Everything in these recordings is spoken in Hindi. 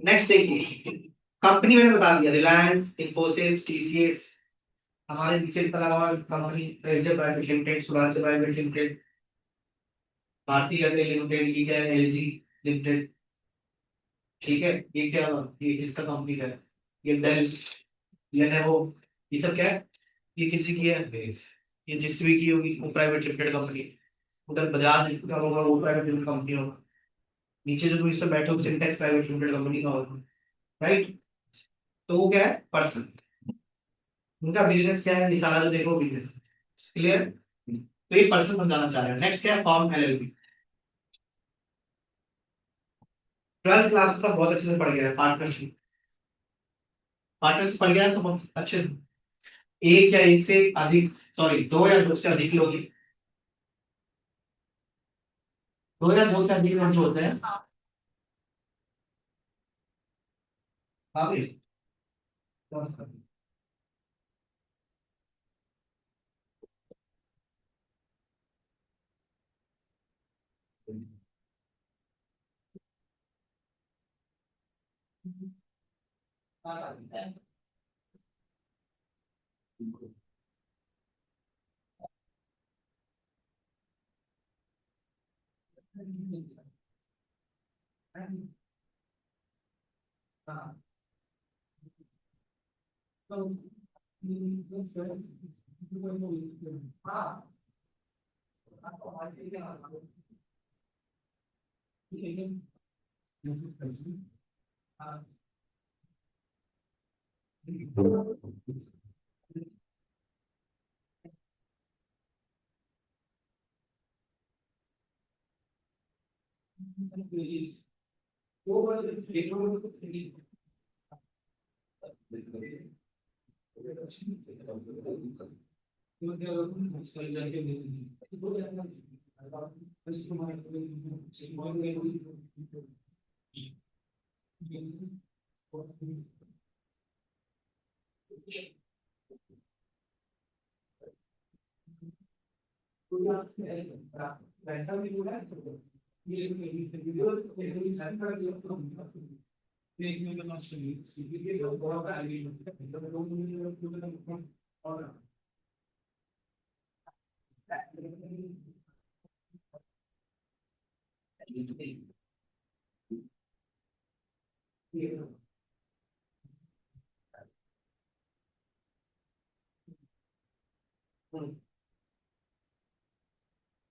नेक्स्ट देखिए, कंपनी मैंने बता दिया, रिलायंस, इन्फोसिस, टीसीएस, हमारे नीचे निकला हुआ कंपनी एसजे प्राइवेट लिमिटेड, सुराज प्राइवेट लिमिटेड, भारतीय एयरटेल लिमिटेड, ठीक है, एलजी लिमिटेड, ठीक है। ये क्या हुआ? ये किसका कंपनी का है? ये डेल, लेनोवो, ये सब क्या है? ये किसी की है? ये जिसवी की होगी वो प्राइवेट लिमिटेड कंपनी। उधर बजाज का होगा वो प्राइवेट लिमिटेड कंपनी होगा। नीचे जो तुम इस पे बैठे हो सिंटेक्स प्राइवेट लिमिटेड कंपनी का होगा, राइट। तो वो क्या है? पर्सन। उनका बिजनेस क्या है? ये सारा जो देखो बिजनेस, क्लियर। तो ये पर्सन समझाना चाह रहे हैं। नेक्स्ट क्या है? Form LLP. 12th क्लास तक बहुत अच्छे से पढ़ गया है। पार्टनरशिप, पार्टनरशिप पढ़ गया है सब अच्छे से। एक या एक से अधिक, सॉरी, दो या दो से अधिक लोग, दो या दो से अधिक लोग जो होते हैं। हाँ भाई।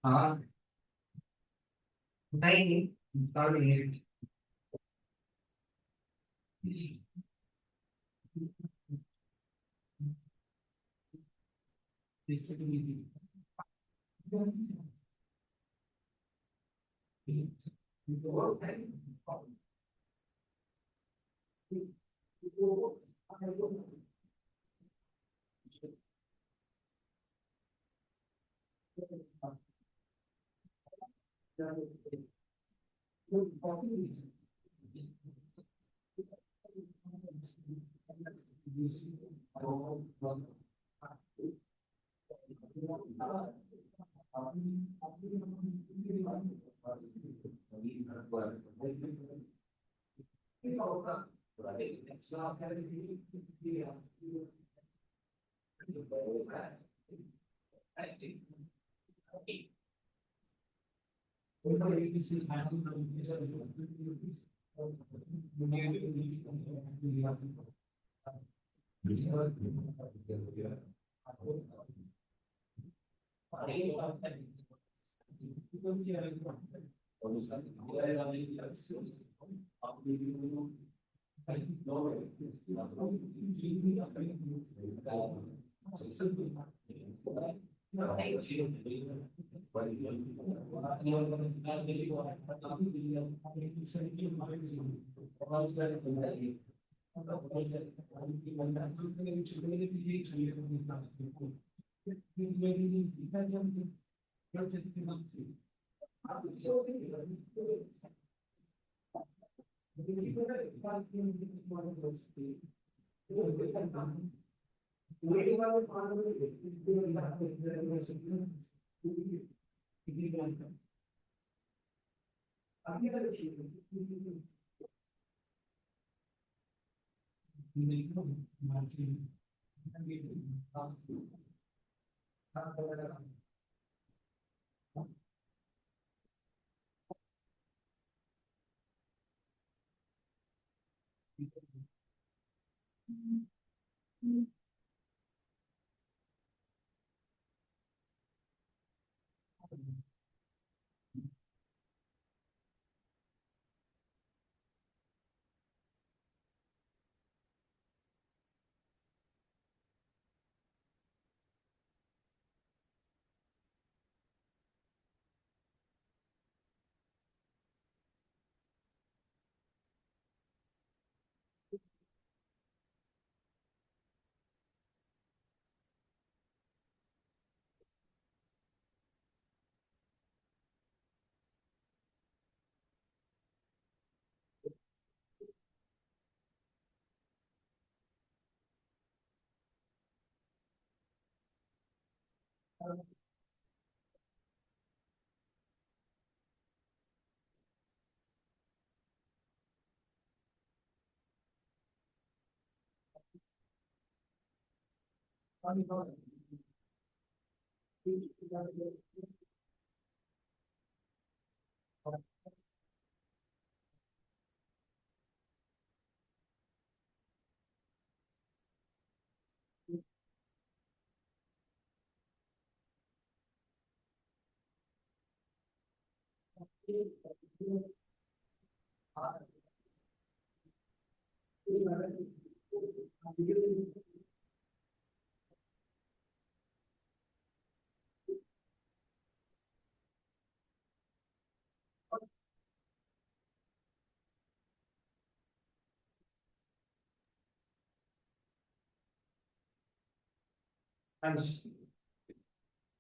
हाँ, नहीं नहीं, कार्ड नहीं है।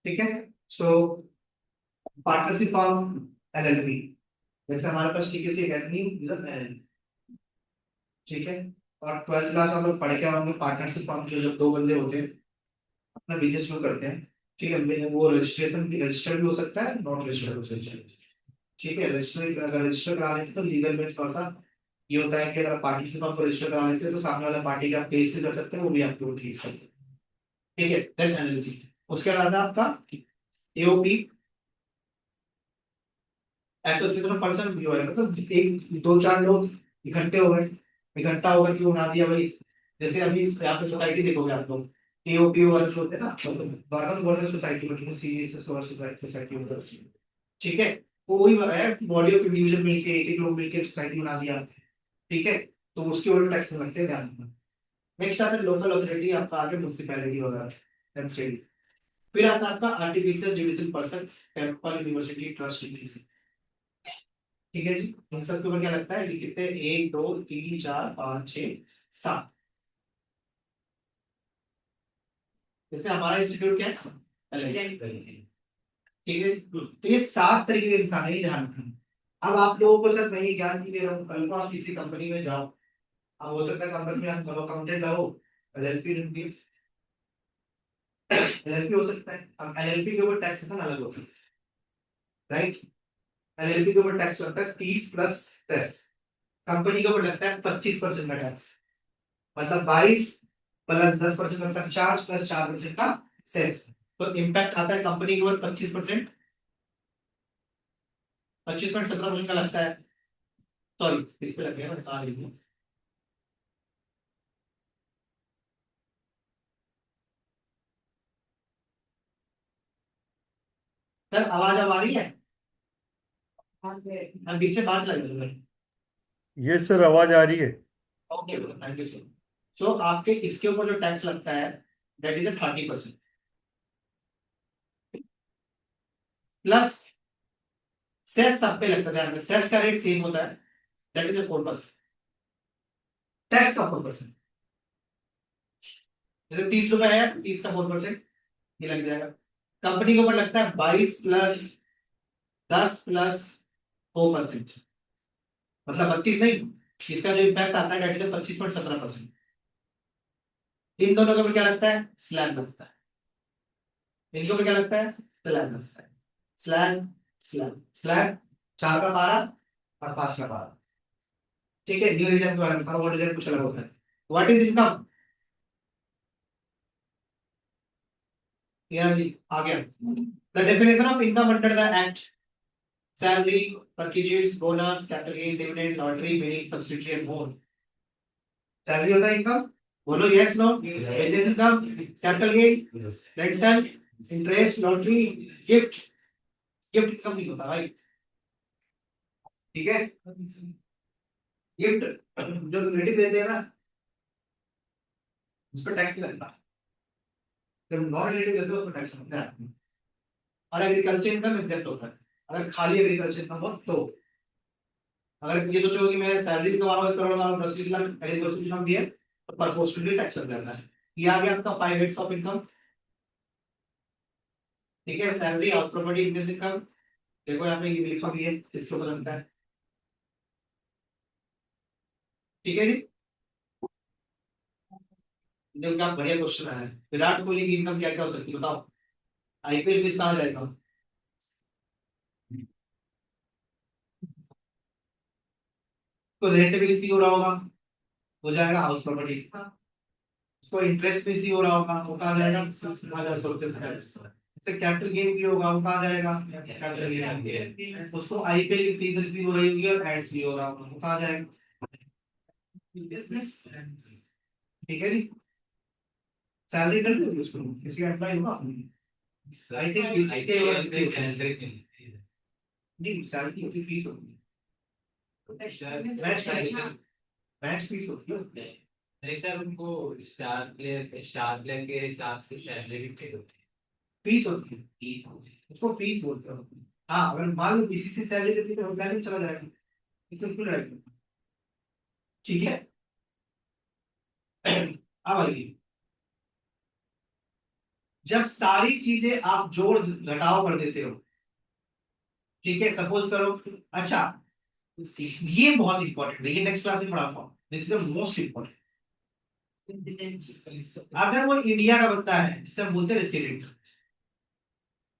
ठीक है। सो पार्टनरशिप फॉर्म एलएलपी, जैसे हमारे पास टीकेसी एकेडमी इज एलएलपी, ठीक है। और 12th क्लास में हम लोग पढ़ के होंगे पार्टनरशिप फॉर्म, जो जब दो बंदे होते हैं अपना बिजनेस शुरू करते हैं, ठीक है, वो रजिस्ट्रेशन रजिस्टर्ड भी हो सकता है, नॉट रजिस्टर्ड हो सकता है, ठीक है। रजिस्टर अगर रजिस्टर करा लेते तो लीगल में थोड़ा सा ये होता है कि अगर पार्टी से आपको रजिस्टर करा लेते हैं तो सामने वाला पार्टी का पेश भी कर सकते हैं, वो भी आपको ठीक सकते हैं, ठीक है। देन एनालिसिस, उसके बाद आपका एओपी, एसोसिएशन पर्सन भी होगा, मतलब एक दो चार लोग इकट्ठे हो गए, इकट्ठा होकर क्यों बना दिया भाई। जैसे अभी यहाँ पे सोसाइटी देखोगे आप लोग, एओपी वाले जो होते हैं ना, वर्गन वर्गन सोसाइटी में सीएसएस और सोसाइटी होता है, ठीक है। वो वही है, बॉडी ऑफ इंडिविजुअल मिलके एक एक लोग मिलके सोसाइटी बना दिया, ठीक है। तो उसके ऊपर टैक्स लगते हैं, ध्यान रखना। नेक्स्ट आता है लोकल अथॉरिटी, आपका आगे म्युनिसिपैलिटी वगैरह एमसीडी। फिर आता है आपका artificial judicial person, temple university trust, ठीक है जी। इन सब के ऊपर क्या लगता है, ये कितने, एक दो तीन चार पाँच छः सात, जैसे हमारा इंस्टीट्यूट क्या है अलग, ठीक है। तो ये सात तरीके के इंसान है, ये ध्यान रखना। अब आप लोगों को सर मैं ये ज्ञान की दे रहा हूँ, कल को आप किसी कंपनी में जाओ, अब हो सकता है कंपनी में आप अकाउंटेंट रहो, एलएलपी, एलएलपी हो सकता है। अब एलएलपी के ऊपर टैक्सेशन अलग होता है, राइट। एलएलपी के ऊपर टैक्स लगता है 30+10, कंपनी के ऊपर लगता है 25% का टैक्स, मतलब 22 + 10% का 50 + 4% का सेस। तो इम्पैक्ट आता है कंपनी के ऊपर 25%, 25.17% का लगता है, सॉरी इस पे लग गया, मैं बता रही हूँ। सर आवाज अब आ रही है, मैं पीछे बात लग रही है। ये सर आवाज आ रही है। Okay, thank you sir. So आपके इसके ऊपर जो टैक्स लगता है दैट इज 30%, प्लस सेस सब पे लगता है, ध्यान में सेस का रेट सेम होता है, दैट इज 4%, टैक्स का 4%। जैसे 30 रुपए है, 30 का 4% ये लग जाएगा। कंपनी के ऊपर लगता है 22 + 10 + 4%, मतलब 32 नहीं, इसका जो इम्पैक्ट आता है दैट इज 25.17%। इन दोनों के ऊपर क्या लगता है, स्लैब लगता है, इनके ऊपर क्या लगता है, स्लैब लगता है। स्लैब स्लैब स्लैब, 4 का 12 और 5 का 12, ठीक है। न्यू रिजर्व के बारे में था, वो रिजर्व कुछ अलग होता है। What is income? जी आ गया। The definition of income under the act: salary, purchase, bonus, capital gain, dividend, lottery, winning, subsidy and more. Salary होता है इनकम, बोलो yes no. Wages income, capital gain, rental, interest, lottery, gift. Gift income नहीं होता भाई, ठीक है। गिफ्ट जो रिलेटिव देते हैं ना, उस पर टैक्स नहीं लगता। जब नॉन रिलेटिव देते हैं उस पर टैक्स लगता है। और एग्रीकल्चर इनकम एग्जेप्ट होता है अगर खाली एग्रीकल्चर इनकम हो तो। अगर ये सोचो कि मैं सैलरी भी कमा रहा हूँ 1 करोड़ कमा रहा हूँ, 10-20 लाख एग्रीकल्चर इनकम भी है, तो प्रोपोर्शनली टैक्स लग जाता है। ये आ गया आपका 5 हेड्स ऑफ इनकम, ठीक है। Salary, house property, business income, देखो यहाँ पे ये लिखा भी है, इसके ऊपर बनता है, ठीक है जी। जो क्या बढ़िया क्वेश्चन है, विराट कोहली की इनकम क्या क्या हो सकती है बताओ? आईपीएल किस कहा जाएगा? तो रेंट भी इसी हो रहा होगा, हो जाएगा हाउस प्रॉपर्टी। उसको इंटरेस्ट भी इसी हो रहा होगा, वो कहा जाएगा 60,000 इससे कैपिटल गेन भी होगा, वो कहा जाएगा कैपिटल गेन। उसको आईपीएल की फीस भी हो रही होगी और एड्स भी हो रहा होगा, वो कहा जाएगा, ठीक है जी। सैलरी कर दो उसको, किसी का एम्प्लॉय होगा, आई थिंक नहीं सैलरी की फीस होगी, मैच फीस होती है। नहीं सर, उनको स्टार प्लेयर के हिसाब से सैलरी भी पे होती फीस होती है, उसको फीस बोलते हो। हाँ अगर मान लो बीसीसी सैलरी देती है तो वैल्यू चला जाएगा, इसमें क्यों रहेगा, ठीक है। अब आइए, जब सारी चीजें आप जोड़ घटाव कर देते हो, ठीक है, सपोज करो, अच्छा ये बहुत इंपॉर्टेंट है, ये नेक्स्ट क्लास में पढ़ाता हूँ, this is the most important. अगर वो इंडिया का बंदा है जिसे हम बोलते हैं रेसिडेंट,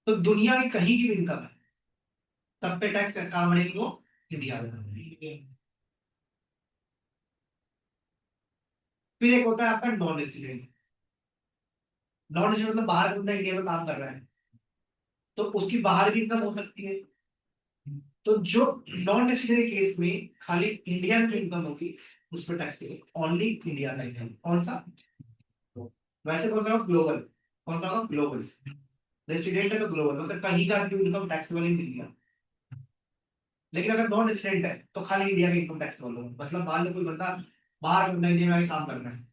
तो दुनिया की कहीं की भी इनकम है, तब पे टैक्स कहाँ बढ़ेगी? वो इंडिया में। फिर एक होता है आपका नॉन रेसिडेंट। नॉन रेसिडेंट मतलब बाहर का बंदा इंडिया में काम कर रहा है, तो उसकी बाहर की इनकम हो सकती है। तो जो नॉन रेसिडेंट केस में खाली इंडिया में जो इनकम होगी उस पर टैक्स देगा, ओनली इंडिया का इनकम। कौन सा? वैसे कौन सा ग्लोबल, कौन सा ग्लोबल, रेसिडेंट है तो ग्लोबल मतलब कहीं का भी इनकम टैक्सेबल ही मिल गया। लेकिन अगर नॉन रेसिडेंट है तो खाली इंडिया का इनकम टैक्सेबल होगा। मतलब मान लो कोई बंदा बाहर बंदा इंडिया में आके काम कर रहा है,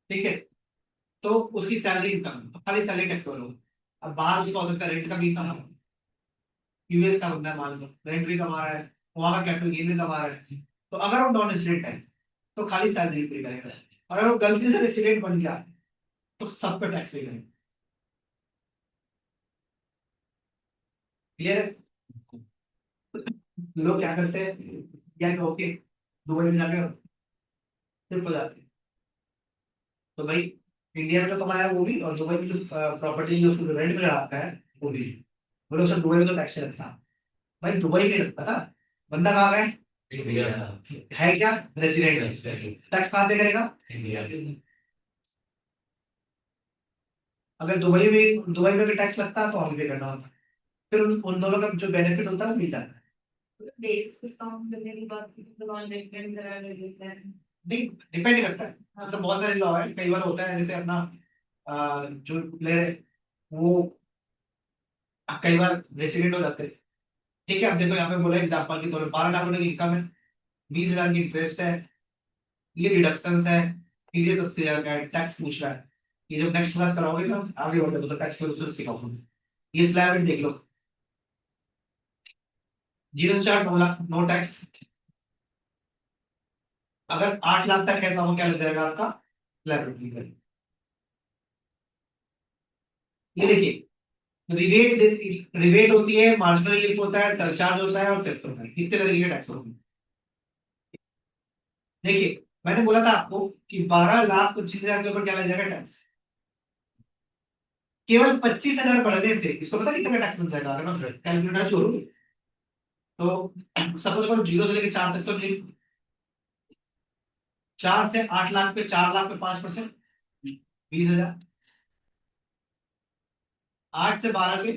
ठीक है, तो उसकी सैलरी इनकम तो खाली सैलरी टैक्सेबल होगा। अब बाहर उसका हो सकता है रेंट का भी इनकम हो, यूएस का बंदा है मान लो, रेंट भी कमा रहा है, वहां का कैपिटल गेन भी कमा रहा है, तो अगर वो नॉन रेसिडेंट है तो खाली सैलरी पे करेगा। और अगर वो गलती से रेसिडेंट बन गया तो सब पे टैक्स पे करेगा। क्लियर है? लोग क्या करते हैं, क्या ओके दुबई में जाके सिर्फ हो जाते हैं, तो भाई इंडिया में तो कमाया वो भी, और दुबई में जो प्रॉपर्टी जो उसको रेंट पे लगाता है वो भी। बोलो सर दुबई में तो टैक्स नहीं लगता, भाई दुबई में लगता था, बंदा कहाँ गए, है क्या रेसिडेंट, टैक्स कहाँ पे करेगा? है। अगर दुबई में अगर टैक्स लगता है तो हमें पे करना होता है, फिर उन दोनों का जो बेनिफिट होता है वो मिल जाता है। डेज पे काम करने के बाद फिर नॉन रेजिडेंट करा देते हैं। नहीं डिपेंड करता है, मतलब बहुत सारे लॉ है, कई बार होता है जैसे अपना जो प्लेयर है वो कई बार रेसिडेंट हो जाते हैं, ठीक है। अब देखो यहाँ पे बोला एग्जाम्पल के तौर पर 12 लाख रुपए की इनकम है, 20,000 की इंटरेस्ट है, ये डिडक्शन है, टीडीएस 80,000 का है, टैक्स पूछ रहा है। ये जब नेक्स्ट क्लास कराओगे ना आगे बढ़ते तो टैक्स के सिखाऊंगा। ये स्लैब देख लो, 0 से 4 9 लाख नो टैक्स। अगर 8 लाख तक है तो आपको क्या लग जाएगा आपका स्लैब। ये देखिए, रिबेट होती है, मार्जिनल रिलीफ होता है, सरचार्ज होता है और सेस होता है, कितने तरीके के टैक्स होते हैं। देखिए मैंने बोला था आपको कि 12,25,000 के ऊपर क्या लग जाएगा टैक्स, केवल 25,000 बढ़ने से इसको पता कितना टैक्स बन जाएगा, अगर मैं कैलकुलेटर छोड़ू तो सपोज करो 0 से लेकर 4 तक तो 4 से 8 लाख पे 4 लाख पे 5%, 20,000। 8 से 12 पे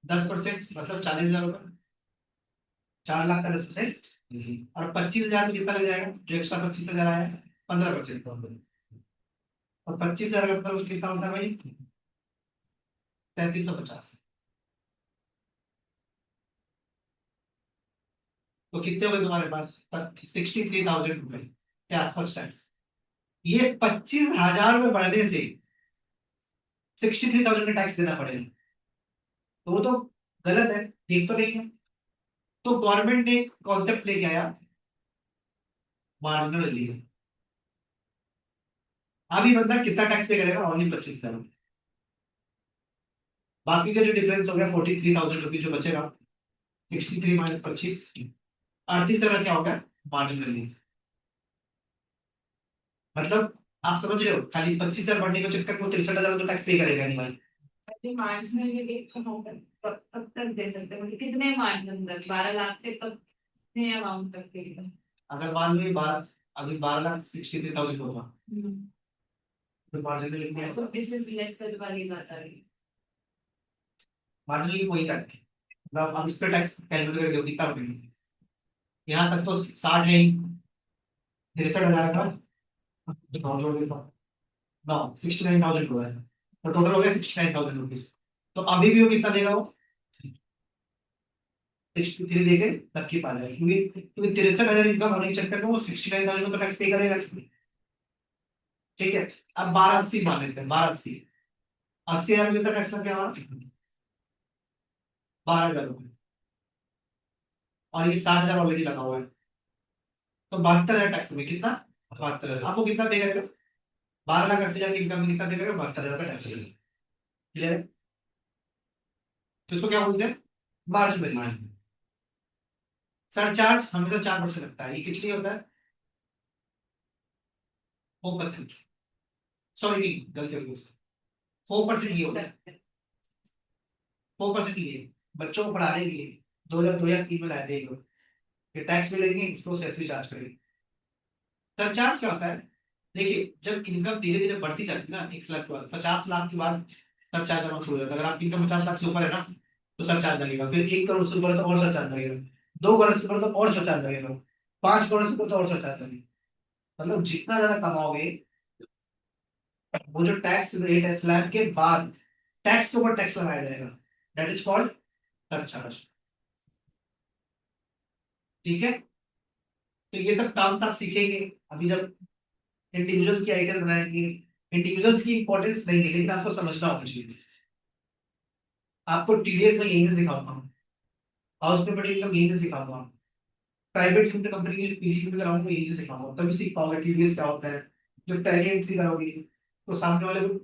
10%, मतलब 40,000 रुपये। 4 लाख का 10%, और 25,000 में कितना लग जाएगा? जो एक्स्ट्रा 25,000 आया है, 15%। और 25,000 का मतलब कितना होता है भाई? 3,350। तो कितने हो गए तुम्हारे पास? 63,000 रुपये के आसपास टैक्स। ये 25,000 रुपये बढ़ने से 63,000 का टैक्स देना पड़ेगा, तो वो तो गलत है, ठीक तो नहीं है। तो गवर्नमेंट ने एक कॉन्सेप्ट लेके आया, मार्जिनल रिलीफ। अभी बंदा कितना टैक्स पे करेगा? ओनली 25,000। बाकी का जो डिफरेंस हो गया 43,000 रुपीज जो बचेगा, 63 माइनस 25, 38,000 क्या हो गया? Marginal relief. मतलब आप समझ रहे हो, खाली 25,000 बढ़ने के चक्कर में 63,000 तो टैक्स पे करेगा नहीं भाई। अभी मार्जिनल रिलीफ कब कब तक दे सकते हैं, मतलब कितने मार्जिन तक? 12 लाख से कब, कितने अमाउंट तक के लिए? अगर मान लो 12, अभी 12,63,000 होगा, हम्म, तो मार्जिनल रिलीफ में तो दिस इज लेसर वाली बात आ रही है। मार्जिनल रिलीफ वही तक है। मतलब अब इस पे टैक्स कैलकुलेट करके देखो कितना बढ़ेगा। यहाँ तक तो 60 है ही, 63,000 का नौ जोड़ देता हूँ, 69,000 हुआ है, तो टोटल हो गया 69,000 रुपीज। तो अभी भी वो कितना देगा? वो 63 देके तक की पा जाएगा, क्योंकि 63,000 इनकम होने के चक्कर में वो 69,000 तो टैक्स पे करेगा। ठीक है, अब 1280 मान लेते हैं, 1280, 80,000 रुपये तक टैक्स लग गया हमारा, 12,000 रुपये। और ये 60,000 ऑलरेडी लगा हुआ है, तो 72,000 टैक्स में कितना? 72,000। आपको कितना पे करेगा? 12,80,000 की इनकम में कितना पे करेगा? 72,000 का टैक्स लगेगा। क्लियर है? तो इसको क्या बोलते हैं? Marginal margin. सरचार्ज हमेशा 4% लगता है, ये किस लिए होता है? 4%, सॉरी नहीं, गलती हो गई, 4% ये होता है। 4% ये बच्चों को पढ़ाने के लिए 2002 या 2003 में लाए थे ये लोग, ये टैक्स भी लेंगे, इसको सेस भी चार्ज करेंगे। सरचार्ज क्या होता है? देखिए, जब इनकम धीरे धीरे बढ़ती जाती है ना, 1 लाख के बाद, 50 लाख के बाद सरचार्ज आना शुरू हो जाता है। अगर आपकी इनकम 50 लाख से ऊपर है ना, तो सरचार्ज लगेगा। फिर 1 करोड़ से ऊपर है तो और सरचार्ज लगेगा, 2 करोड़ से ऊपर तो और सरचार्ज लगेगा, 5 करोड़ से ऊपर तो और सरचार्ज लगेगा। मतलब जितना ज्यादा कमाओगे, वो जो टैक्स रेट है स्लैब के बाद टैक्स के ऊपर टैक्स लगाया जाएगा, दैट इज कॉल्ड सरचार्ज। ठीक है, तो ये सब काम आप सीखेंगे अभी जब इंडिविजुअल की आइडिया बनाएंगे। इंडिविजुअल्स की इंपॉर्टेंस नहीं है, लेकिन आपको समझना होना चाहिए। आपको टीडीएस में यहीं से सिखाऊंगा, हाउस प्रॉपर्टी इनकम यहीं से सिखाऊंगा, प्राइवेट लिमिटेड कंपनी की पीसी में कराऊंगा यहीं से सिखाऊंगा, तभी सीख पाओगे टीडीएस क्या होता है। जब टैली एंट्री कराओगे तो सामने वाले को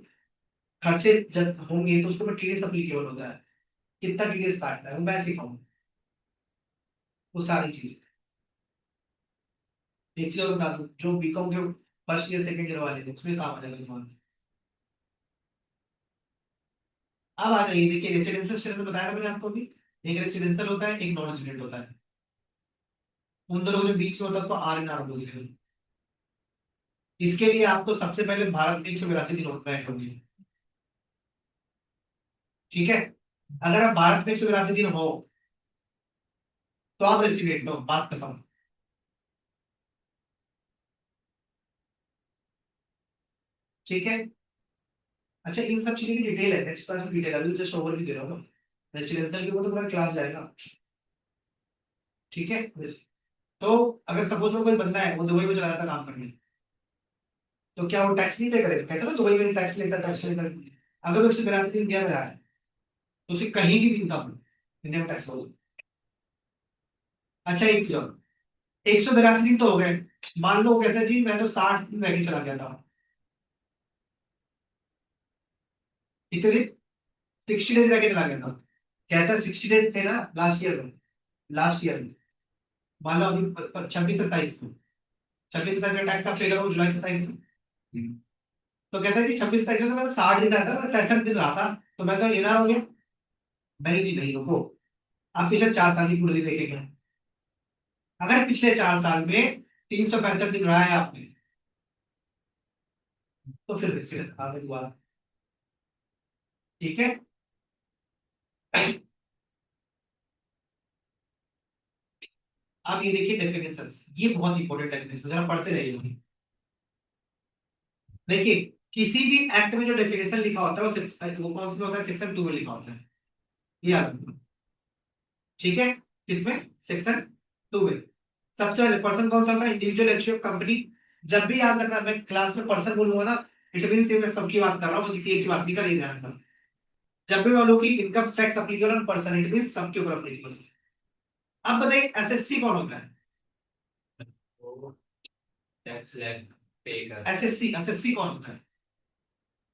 खर्चे जब होंगे तो उसके ऊपर टीडीएस अप्लीकेबल होता है, कितना टीडीएस काटना है वो मैं सिखाऊंगा, वो सारी चीज। एक चीज और बता दूं, जो बीकॉम के फर्स्ट ईयर सेकंड ईयर वाले थे उसमें काम आ जाएगा तुम्हारा। अब आ जाइए, देखिए रेसिडेंशियल स्टेटस बताया था मैंने आपको भी, एक रेसिडेंशियल होता है, एक नॉन रेसिडेंट होता है। उन दोनों के जो बीच में होता है उसको आर एन आर बोलते हैं। इसके लिए आपको सबसे पहले भारत में 182 दिन बैंक होंगे। ठीक है, अगर आप भारत में 182 दिन हो तो आप रेसिडेंट हो, बात खत्म। ठीक है, अच्छा इन सब चीजों की डिटेल है, नेक्स्ट क्लास में डिटेल, अभी जस्ट ओवर भी दे रहा हूँ। रेसिडेंशियल के ऊपर तो पूरा क्लास जाएगा। ठीक है, तो अगर सपोज कोई बंदा है वो दुबई में चला जाता काम करने, तो क्या वो टैक्स नहीं पे करेगा? कहता ना दुबई में टैक्स लेकर टैक्स लेकर। अगर वो 182 दिन इंडिया में रहा है तो उसे कहीं की भी इनकम इंडिया में टैक्स होगा। अच्छा एक चीज और, 182 दिन तो हो गए, मान लो वो कहता है जी मैं तो 60 दिन रह के चला गया था, इतने 60 डेज रह के चला गया था, कहता है 60 डेज थे ना लास्ट ईयर में, लास्ट ईयर में मान लो अभी 26 27 को, 26 27 का टैक्स आप पे करो जुलाई 27 में। तो कहता है कि 26 27 में तो मैं तो 60 दिन रहा था, मैं 65 दिन रहा था, तो मैं तो ये ना हो गया। नहीं जी नहीं, रुको, आप पिछले 4 साल की कुंडली देखेंगे। अगर पिछले 4 साल में 365 दिन रहा है आपने, तो फिर फिर आगे दोबारा, ठीक है। अब ये देखिए डेफिनेशन, ये बहुत इंपॉर्टेंट डेफिनेशन, जरा पढ़ते रहिए। देखिए किसी भी एक्ट में जो डेफिनेशन लिखा होता है वो कौन सा होता है, सेक्शन 2 में लिखा होता है, ये याद रखना, ठीक है। किसमें, सेक्शन 2 में। सबसे पहले पर्सन कौन सा होता है, इंडिविजुअल एचयू कंपनी। जब भी याद रखना, मैं क्लास में पर्सन बोलूंगा ना, इट मीन मैं सबकी बात कर रहा हूँ, किसी एक की बात नहीं कर, ध्यान रखना। जब भी मैं बोलूँ कि income tax applicable on person, it mean सबके ऊपर अप्लीकेबल। अब बताइए एसएससी कौन होता है, वो टैक्स पे कर, एसएससी एसएससी कौन होता है।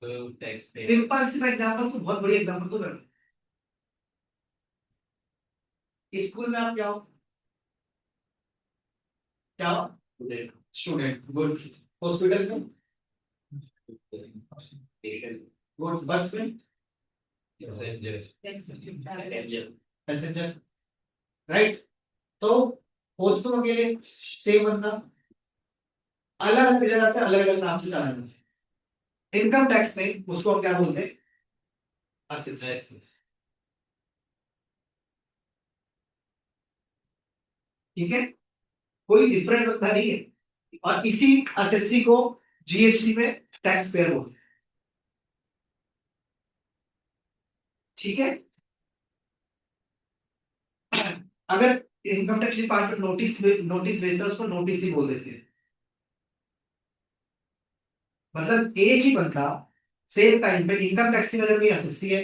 तो टैक्स पे सिंपल सी एग्जांपल, तो बहुत बड़ी एग्जांपल तो कर, स्कूल में आप क्या हो, क्या हो, स्टूडेंट, गुड। हॉस्पिटल में गुड, बस में पैसेंजर, राइट। तो हो तो तुम अकेले, सेम बंदा, अलग अलग जगह पे अलग अलग नाम से जाना जाता है। इनकम टैक्स में उसको हम क्या बोलते हैं, असिस्टेंट, ठीक है। कोई डिफरेंट बंदा नहीं है। और इसी एसएससी को जीएसटी में टैक्स पेयर बोलते हैं, ठीक है। अगर income tax department notice notice भेजता है, उसको नोटिस ही बोल देते हैं। मतलब एक ही बंदा सेम टाइम पे इनकम टैक्स की नजर में एसएससी है,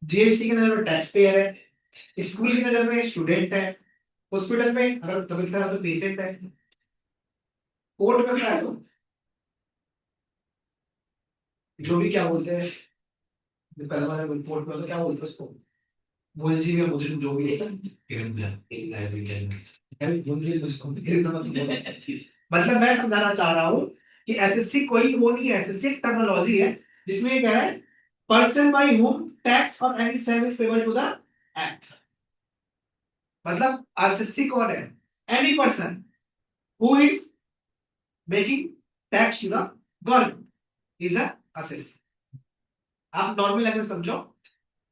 जीएसटी की नजर में टैक्स पेयर है, स्कूल की नजर में स्टूडेंट है, हॉस्पिटल में अगर तबीयत खराब तो पेशेंट है, कोर्ट में खड़ा है तो जो भी क्या बोलते हैं, जो कल हमारे कोर्ट में तो क्या बोलते हैं उसको, मुंजी में मुझे जो भी है, मुंजी मुझको मतलब मैं समझाना चाह रहा हूँ कि एसएससी कोई वो नहीं है, एसएससी एक टर्मिनोलॉजी है जिसमें ये कह रहा है पर्सन बाय हुम टैक्स और any service payable to the act. मतलब एसएससी कौन है, any person who is making tax to the government is a SSC. आप नॉर्मल लैंग्वेज समझो,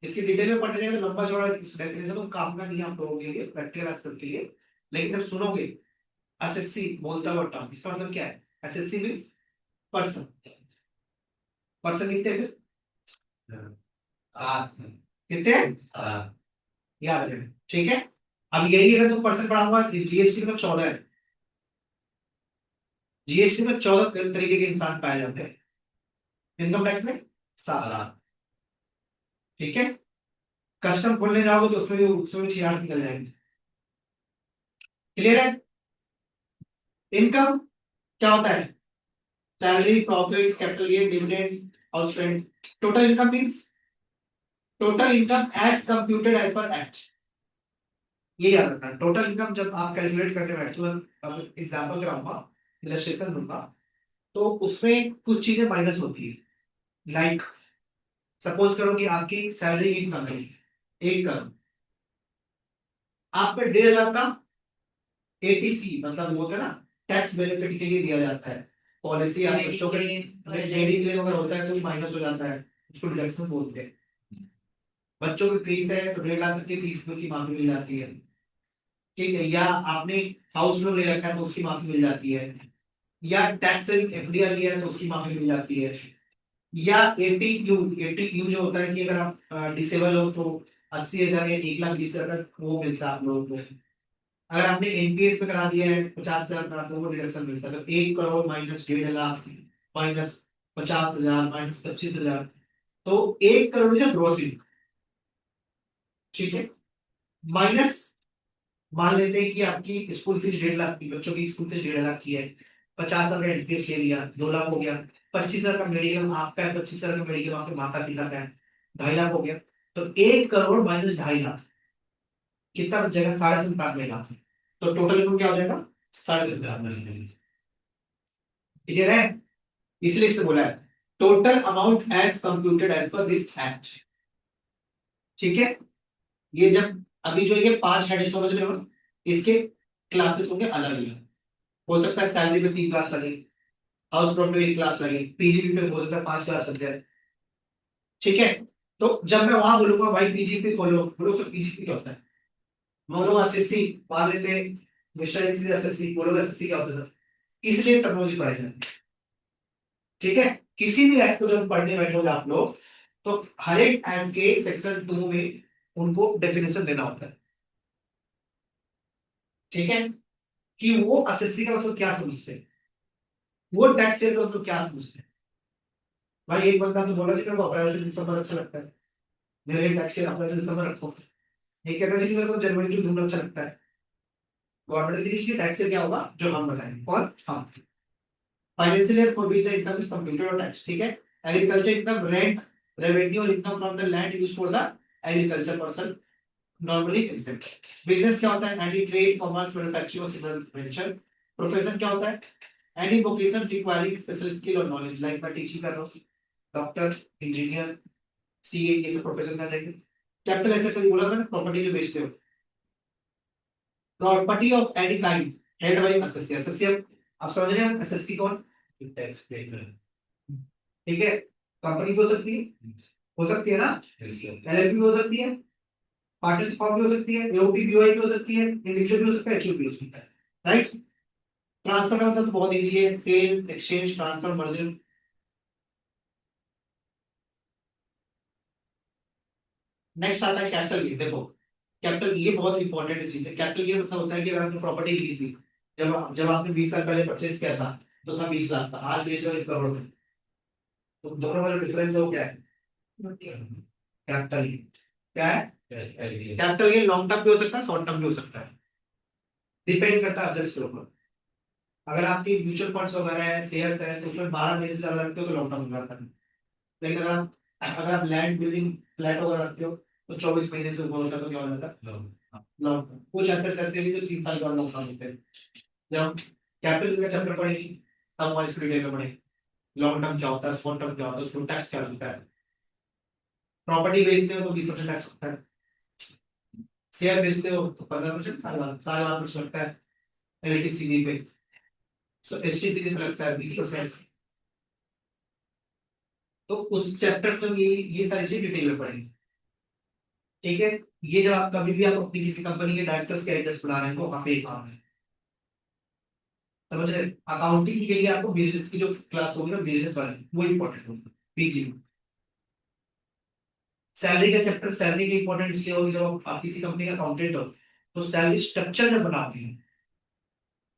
इसकी डिटेल में पढ़ने जाएगा तो लंबा चौड़ा डेफिनेशन तो काम का नहीं आप लोगों के लिए, प्रैक्टिकल एस्पेक्ट के लिए। लेकिन जब सुनोगे एसएससी बोलता हुआ टर्म, इसका मतलब क्या है, एसएससी मींस पर्सन, पर्सन कितने हैं फिर, कितने हैं, याद रखें, ठीक है। अब यही अगर तुम पर्सन पढ़ाऊंगा, जीएसटी में 14 है, जीएसटी में 14 तरीके के इंसान पाए जाते हैं, इनकम टैक्स में 7, ठीक है। कस्टम खोलने जाओगे तो उसमें 6 निकल जाएंगे, क्लियर है। इनकम क्या होता है, salary, profit, capital gain, dividend, outstanding. Total income means total income as computed as per act, ये याद रखना। टोटल इनकम जब आप कैलकुलेट करने बैठते हो, अब एग्जांपल कराऊंगा, इलस्ट्रेशन दूंगा, तो उसमें कुछ चीजें माइनस होती है। लाइक सपोज करो कि आपकी सैलरी इनकम है 1 करोड़, आपका 1,500 का एटीसी मतलब वो होता है ना, टैक्स बेनिफिट के लिए दिया जाता है, पॉलिसी आप बच्चों के मेडिक्लेम अगर होता है तो माइनस हो जाता है, उसको डिडक्शन बोलते हैं। बच्चों की फीस है तो 1,50,000 तक की फीस की माफी मिल जाती है, ठीक है। या आपने हाउस लोन ले रखा है तो उसकी माफी मिल जाती है, या टैक्स एफडीआर लिया है तो उसकी माफी मिल जाती है, या एटीयू जो होता है कि अगर आप डिसेबल हो तो 80,000 या 1,20,000 वो मिलता है आप लोगों को। अगर आपने एनपीएस पे करा दिया है 50,000 का तो वो डिडक्शन मिलता है। तो 1 करोड़ माइनस 1,50,000 माइनस 50,000 माइनस 25,000, तो 1 करोड़ जो ग्रोस इनकम, ठीक है। माइनस मान लेते हैं कि आपकी स्कूल फीस 1,50,000 की, बच्चों की स्कूल फीस 1,50,000 की है, 50,000 का एनपीएस ले लिया, 2 लाख हो गया। 25,000 का मेडिकल आपका है, 25,000 का मेडिकल आपके माता पिता का है, 2.5 लाख हो गया। तो 1 करोड़ माइनस 2.5 लाख कितना बच जाएगा, 97,500,000। तो टोटल इनकम क्या हो जाएगा, 97,500,000, क्लियर है। इसलिए इससे बोला है total amount as computed as per this act, ठीक है। ये जब अभी जो ये 5 हेड समझ रहे हो, इसके क्लासेस होंगे अलग अलग। हो सकता है सैलरी में 3 क्लास लगे, हाउस प्रॉपर्टी में 1 क्लास लगे, पीजीपी पे हो सकता है 5 क्लास लग जाए, ठीक है। तो जब मैं वहां बोलूंगा भाई पीजीपी खोलो, बोलो सर पीजीपी क्या होता है, बोलो एसएससी मान लेते हैं, मिस्टर एसएससी बोलो एसएससी क्या होता है सर, इसलिए टेक्नोलॉजी पढ़ाई जाती है, ठीक है। किसी भी एक्ट को जब पढ़ने बैठोगे आप लोग, तो हर एक एक्ट के सेक्शन 2 में उनको डेफिनेशन देना होता है, ठीक है, कि वो एसएससी का मतलब क्या समझते हैं, वो टैक्स सेल का मतलब क्या समझते हैं। भाई एक बंदा तो बोला कि मेरे को अप्रैल से दिसंबर अच्छा लगता है, मेरे टैक्स सेल अप्रैल से दिसंबर रखो, एक कहता है कि मेरे को जनवरी टू जून अच्छा लगता है। गवर्नमेंट के लिए टैक्स सेल क्या होगा जो हम बताएंगे, और हम financial year for which the income is computed और टैक्स, ठीक है। एग्रीकल्चर इनकम, रेंट रेवेन्यू और income from the land used for the agriculture person normally except. Business क्या होता है, एनी ट्रेड कॉमर्स मैन्युफैक्चरिंग और सिमिलर वेंचर। प्रोफेशन क्या होता है, any vocation requiring special skill और नॉलेज, लाइक मैं टीचिंग कर रहा हूँ, डॉक्टर, इंजीनियर, सीए, ये सब प्रोफेशन में आ जाएंगे। कैपिटल एसेट्स अभी बोला था ना, प्रॉपर्टी जो बेचते हो, property of any kind held by SSC. SSC आप समझ रहे हैं एसएससी कौन, टैक्स पे कर ठीक है। कंपनी भी हो सकती है ना, एलएलपी भी हो सकती है, पार्टनरशिप फॉर्म भी हो सकती है, एओपी बीओआई भी हो सकती है, इंडिविजुअल भी हो सकता है, एचयूपी भी हो सकता है, राइट। ट्रांसफर का मतलब बहुत इजी है, sale, exchange, transfer, merger. Next आता है कैपिटल गेन। देखो कैपिटल ये बहुत इंपॉर्टेंट चीज है। कैपिटल गेन मतलब होता है कि अगर आपने प्रॉपर्टी लीज ली, जब आपने 20 साल पहले परचेज किया था तो था 20 लाख का, आज बेच रहे हो 1 करोड़ में, तो दोनों का जो डिफरेंस है वो क्या है, कैपिटल गेन। क्या है, कैपिटल गेन लॉन्ग टर्म भी हो सकता है, शॉर्ट टर्म भी हो सकता है, डिपेंड करता है असेट्स के ऊपर। अगर आपकी म्यूचुअल फंड्स वगैरह है, शेयर्स है, तो उसमें 12 महीने से ज्यादा रखते हो तो लॉन्ग टर्म में करता है। लेकिन अगर आप लैंड बिल्डिंग फ्लैट वगैरह रखते हो तो 24 महीने से ऊपर होता है तो क्या हो जाता है, लॉन्ग टर्म। कुछ एसेट्स ऐसे भी जो 3 साल का लॉन्ग टर्म होते हैं। जब कैपिटल का चैप्टर पढ़ेंगे तब हमारी इसको डिटेल में पढ़ेंगे, लॉन्ग टर्म क्या होता है, शॉर्ट टर्म क्या होता है, उसको टैक्स क्या होता है। प्रॉपर्टी बेचते हो तो 20% टैक्स होता है, शेयर बेचते हो तो 15%, साल बाद कुछ लगता है एलटीसीजी पे, तो एसटीसीजी पे लगता है 20%। तो उस चैप्टर्स में ये सारी चीजें डिटेल में पढ़ेंगे, ठीक है। ये जब आप कभी भी आप अपनी किसी कंपनी के डायरेक्टर्स के एड्रेस बना रहे हैं तो वहां पे काम है, समझ रहे। अकाउंटिंग के लिए आपको बिजनेस की जो क्लास होगी ना, बिजनेस वाली, वो इंपॉर्टेंट होगी पीजी में। सैलरी का चैप्टर, सैलरी की इंपॉर्टेंट इसलिए होगी जब आप किसी कंपनी का अकाउंटेंट हो तो सैलरी स्ट्रक्चर जब बनाते हैं,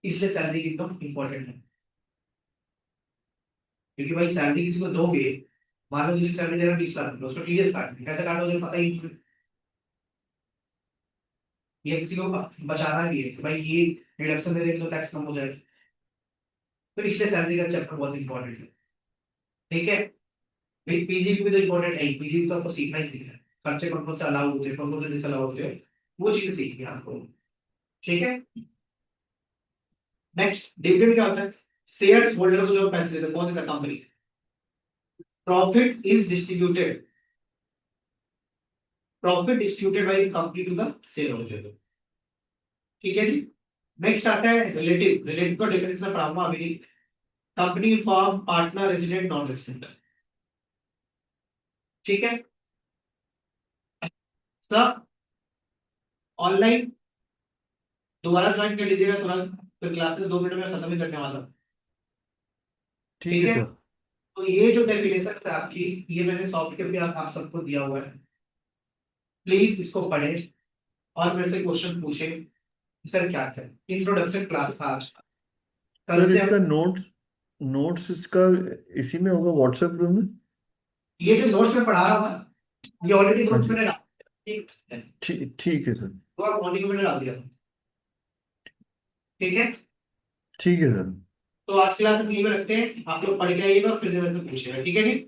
इसलिए सैलरी की एकदम इंपॉर्टेंट है। क्योंकि भाई सैलरी किसी को दोगे, मान लो किसी सैलरी दे रहा है 20 लाख रुपए, उसको टीडीएस काटना है, कैसे काटो मुझे पता ही नहीं। ये किसी को बचाना भी है कि भाई ये डिडक्शन दे देंगे तो टैक्स कम हो जाएगा, तो इसलिए सैलरी का चैप्टर बहुत इंपॉर्टेंट है, ठीक है। भाई पीजीपी भी तो इंपॉर्टेंट है, पीजीपी तो आपको सीखना ही सीखना है, खर्चे कौन कौन से अलाउ होते हैं, कौन कौन से डिसअलाउ होते हैं, वो चीजें सीखनी है आपको, ठीक है। नेक्स्ट डिविडेंड क्या होता है, शेयर्स होल्डर को जो पैसे देते हैं, कौन देता है, company. Profit is distributed, profit distributed by the company to the share holder, ठीक है जी। नेक्स्ट आता है रिलेटिव। रिलेटिव का डेफिनेशन मैं पढ़ाऊंगा अभी। Company form, partner, resident, non resident, ठीक है। सब ऑनलाइन दोबारा ज्वाइन कर लीजिएगा तुरंत, फिर क्लासेस 2 मिनट में खत्म ही करने वाला हूं, ठीक ठीक है है। सर। तो ये जो डेफिनेशन है आपकी, ये मैंने सॉफ्टवेयर पे आप सबको दिया हुआ है, प्लीज इसको पढ़ें और मेरे से क्वेश्चन पूछें। सर क्या है, इंट्रोडक्शन क्लास था आज, कल सर से इसका हम नोट्स नोट्स इसका इसी में होगा व्हाट्सएप ग्रुप में। ये जो नोट्स में पढ़ा रहा हूँ ना, ये ऑलरेडी हाँ नोट्स जी। मैंने डाल दिया, ठीक है, ठीक ठीक है सर। तो आप मॉर्निंग में मैंने डाल दिया था, ठीक है। ठीक है सर। तो आज क्लास में रखते हैं, आप लोग पढ़ के आइएगा और फिर जरा से पूछिएगा, ठीक है जी।